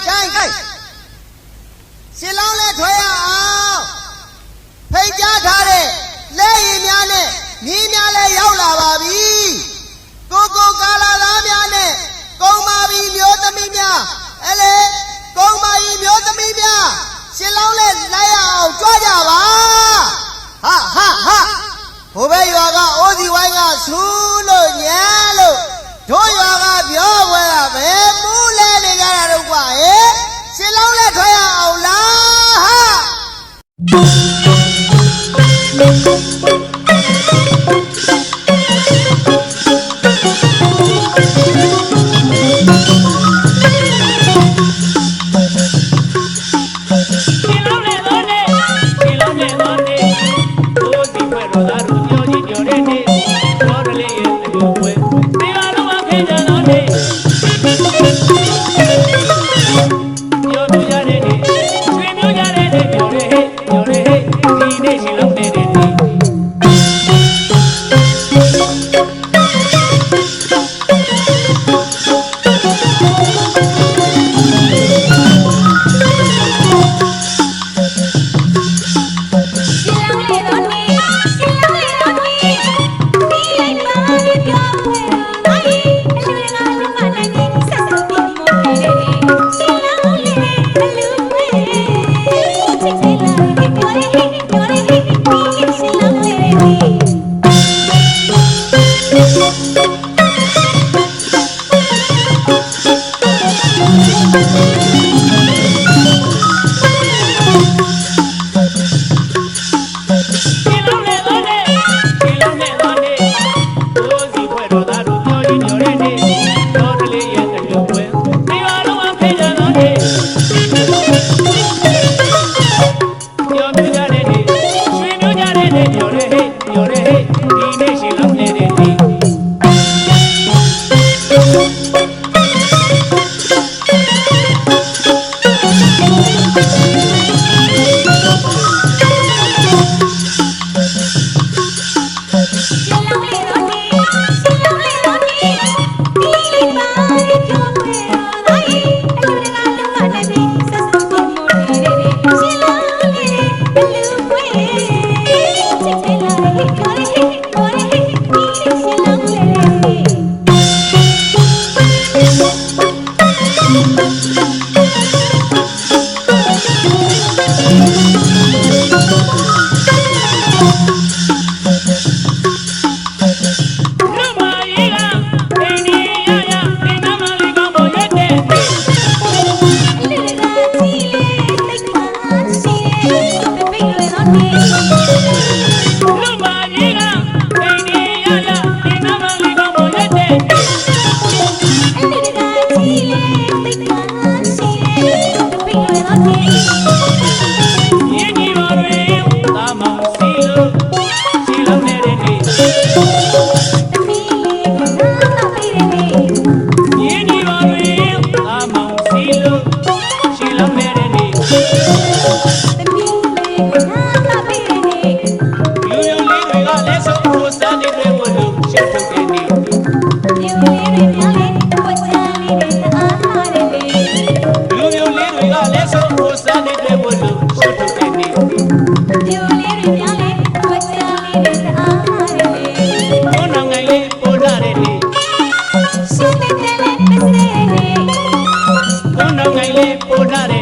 ဆိုင်ရှင်လောင်းလဲထွဲရအောင်ဖိတ်ကြားထားတဲ့လက်ရည်များနဲ့မြင်းများလဲရောက်လာပါပြီကိုကာလာသားများနဲ့ကုံမာပြီးမျိုးသမီးများအဲ့လေကုံမာကြီးမျိုးသမီးများရှင်လောင်းလဲလိုက်ရအောင်ကြွားကြပါဟာဘိုးဘဲရွာကအိုးစီဝိုင်းကဆူးလို့ညံလို့တို့ရွာကပြောဝဲတာပဲမူးလဲနေကြတာတော့ကွာဟဲ့ရှင်လောင်းလဲထွက်ရအောင်လားဟာPura